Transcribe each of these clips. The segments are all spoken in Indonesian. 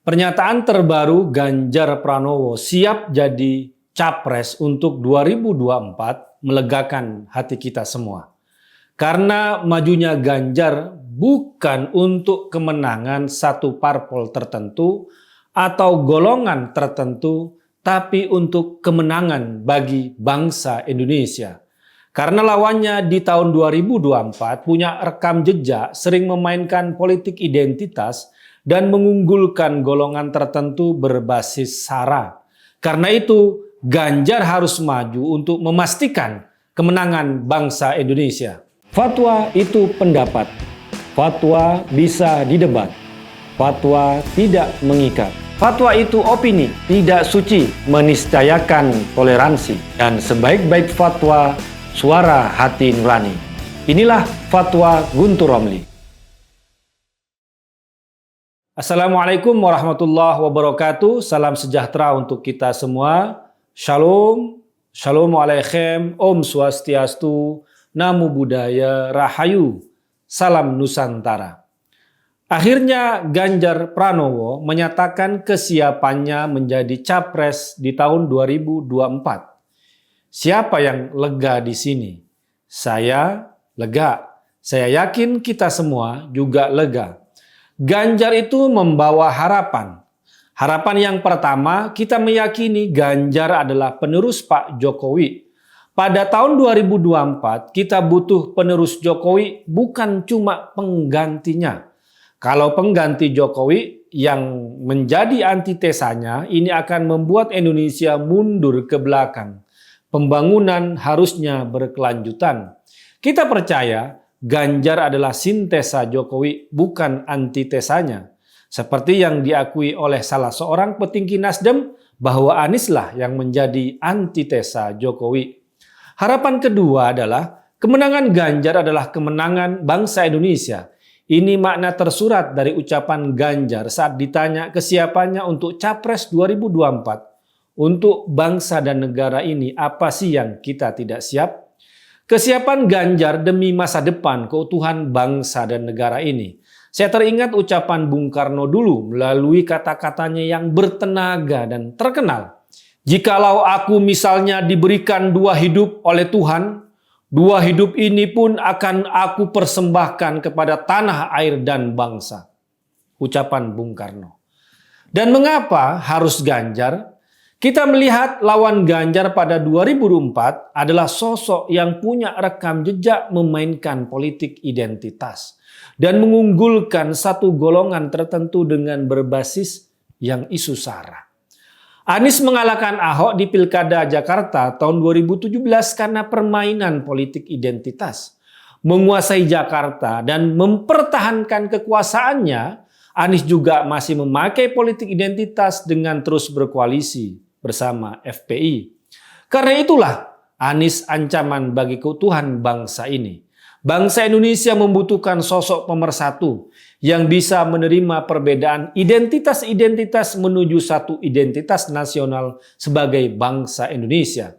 Pernyataan terbaru Ganjar Pranowo siap jadi capres untuk 2024 melegakan hati kita semua. Karena majunya Ganjar bukan untuk kemenangan satu parpol tertentu atau golongan tertentu, tapi untuk kemenangan bagi bangsa Indonesia. Karena lawannya di tahun 2024 punya rekam jejak sering memainkan politik identitas dan mengunggulkan golongan tertentu berbasis SARA. Karena itu, Ganjar harus maju untuk memastikan kemenangan bangsa Indonesia. Fatwa itu pendapat. Fatwa bisa didebat. Fatwa tidak mengikat. Fatwa itu opini, tidak suci, meniscayakan toleransi. Dan sebaik-baik fatwa, suara hati nurani. Inilah Fatwa Guntur Romli. Assalamualaikum warahmatullahi wabarakatuh. Salam sejahtera untuk kita semua. Shalom, shalom alaikum, om swastiastu, namo buddhaya, rahayu, salam Nusantara. Akhirnya Ganjar Pranowo menyatakan kesiapannya menjadi capres di tahun 2024. Siapa yang lega di sini? Saya lega. Saya yakin kita semua juga lega. Ganjar itu membawa harapan. Harapan yang pertama, kita meyakini Ganjar adalah penerus Pak Jokowi. Pada tahun 2024, kita butuh penerus Jokowi, bukan cuma penggantinya. Kalau pengganti Jokowi yang menjadi antitesanya, ini akan membuat Indonesia mundur ke belakang. Pembangunan harusnya berkelanjutan. Kita percaya Ganjar adalah sintesa Jokowi, bukan antitesanya. Seperti yang diakui oleh salah seorang petinggi Nasdem bahwa Anies lah yang menjadi antitesa Jokowi. Harapan kedua adalah kemenangan Ganjar adalah kemenangan bangsa Indonesia. Ini makna tersurat dari ucapan Ganjar saat ditanya kesiapannya untuk Capres 2024. Untuk bangsa dan negara ini, apa sih yang kita tidak siap? Kesiapan Ganjar demi masa depan keutuhan bangsa dan negara ini. Saya teringat ucapan Bung Karno dulu melalui kata-katanya yang bertenaga dan terkenal. Jikalau aku misalnya diberikan dua hidup oleh Tuhan, dua hidup ini pun akan aku persembahkan kepada tanah, air, dan bangsa. Ucapan Bung Karno. Dan mengapa harus Ganjar? Kita melihat lawan Ganjar pada 2004 adalah sosok yang punya rekam jejak memainkan politik identitas dan mengunggulkan satu golongan tertentu dengan berbasis yang isu SARA. Anies mengalahkan Ahok di Pilkada Jakarta tahun 2017 karena permainan politik identitas. Menguasai Jakarta dan mempertahankan kekuasaannya, Anies juga masih memakai politik identitas dengan terus berkoalisi bersama FPI. Karena itulah Anies ancaman bagi keutuhan bangsa ini. Bangsa Indonesia membutuhkan sosok pemersatu yang bisa menerima perbedaan identitas-identitas menuju satu identitas nasional sebagai bangsa Indonesia.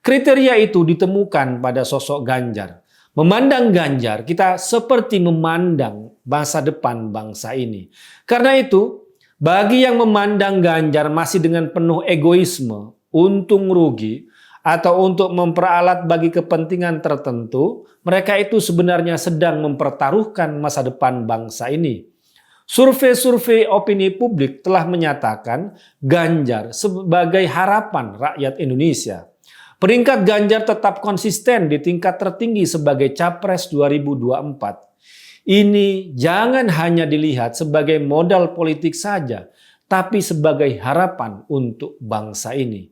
Kriteria itu ditemukan pada sosok Ganjar. Memandang Ganjar, kita seperti memandang masa depan bangsa ini. Karena itu, bagi yang memandang Ganjar masih dengan penuh egoisme, untung rugi, atau untuk memperalat bagi kepentingan tertentu, mereka itu sebenarnya sedang mempertaruhkan masa depan bangsa ini. Survei-survei opini publik telah menyatakan Ganjar sebagai harapan rakyat Indonesia. Peringkat Ganjar tetap konsisten di tingkat tertinggi sebagai Capres 2024. Ini jangan hanya dilihat sebagai modal politik saja, tapi sebagai harapan untuk bangsa ini.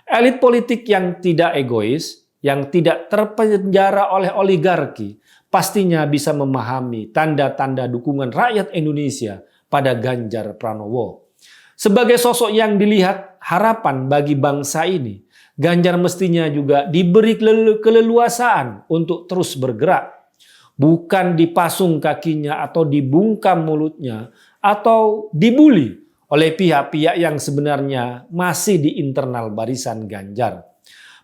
Elit politik yang tidak egois, yang tidak terpenjara oleh oligarki, pastinya bisa memahami tanda-tanda dukungan rakyat Indonesia pada Ganjar Pranowo. Sebagai sosok yang dilihat harapan bagi bangsa ini, Ganjar mestinya juga diberi keleluasaan untuk terus bergerak. Bukan dipasung kakinya atau dibungkam mulutnya atau dibuli oleh pihak-pihak yang sebenarnya masih di internal barisan Ganjar.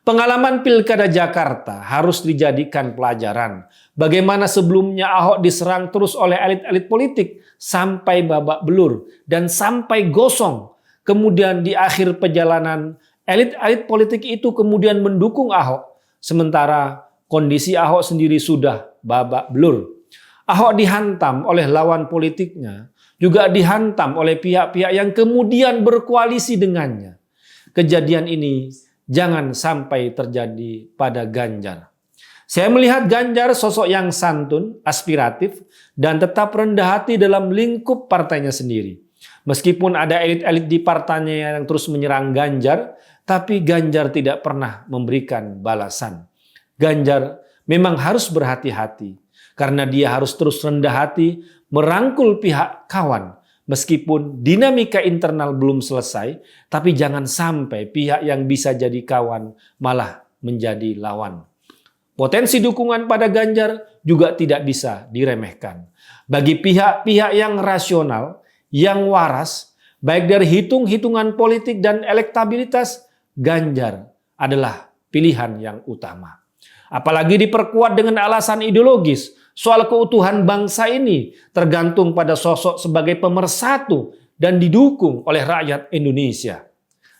Pengalaman Pilkada Jakarta harus dijadikan pelajaran. Bagaimana sebelumnya Ahok diserang terus oleh elit-elit politik sampai babak belur dan sampai gosong. Kemudian di akhir perjalanan elit-elit politik itu kemudian mendukung Ahok. Sementara kondisi Ahok sendiri sudah babak belur. Ahok dihantam oleh lawan politiknya, juga dihantam oleh pihak-pihak yang kemudian berkoalisi dengannya. Kejadian ini jangan sampai terjadi pada Ganjar. Saya melihat Ganjar sosok yang santun, aspiratif, dan tetap rendah hati dalam lingkup partainya sendiri. Meskipun ada elit-elit di partainya yang terus menyerang Ganjar, tapi Ganjar tidak pernah memberikan balasan. Ganjar memang harus berhati-hati, karena dia harus terus rendah hati merangkul pihak kawan. Meskipun dinamika internal belum selesai, tapi jangan sampai pihak yang bisa jadi kawan malah menjadi lawan. Potensi dukungan pada Ganjar juga tidak bisa diremehkan. Bagi pihak-pihak yang rasional, yang waras, baik dari hitung-hitungan politik dan elektabilitas, Ganjar adalah pilihan yang utama. Apalagi diperkuat dengan alasan ideologis. Soal keutuhan bangsa ini tergantung pada sosok sebagai pemersatu dan didukung oleh rakyat Indonesia.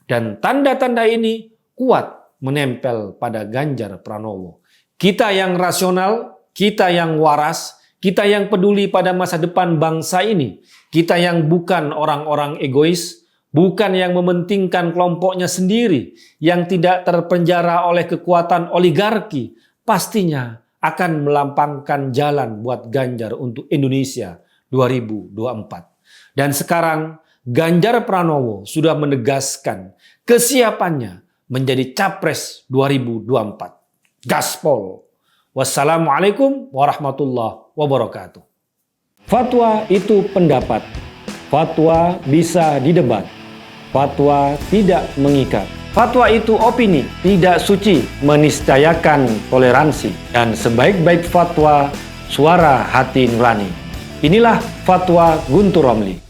Dan tanda-tanda ini kuat menempel pada Ganjar Pranowo. Kita yang rasional, kita yang waras, kita yang peduli pada masa depan bangsa ini, kita yang bukan orang-orang egois, bukan yang mementingkan kelompoknya sendiri, yang tidak terpenjara oleh kekuatan oligarki, pastinya akan melampangkan jalan buat Ganjar untuk Indonesia 2024. Dan sekarang Ganjar Pranowo sudah menegaskan kesiapannya menjadi Capres 2024. Gaspol. Wassalamualaikum warahmatullahi wabarakatuh. Fatwa itu pendapat. Fatwa bisa didebat. Fatwa tidak mengikat. Fatwa itu opini, tidak suci, meniscayakan toleransi. Dan sebaik-baik fatwa, suara hati nurani. Inilah Fatwa Guntur Romli.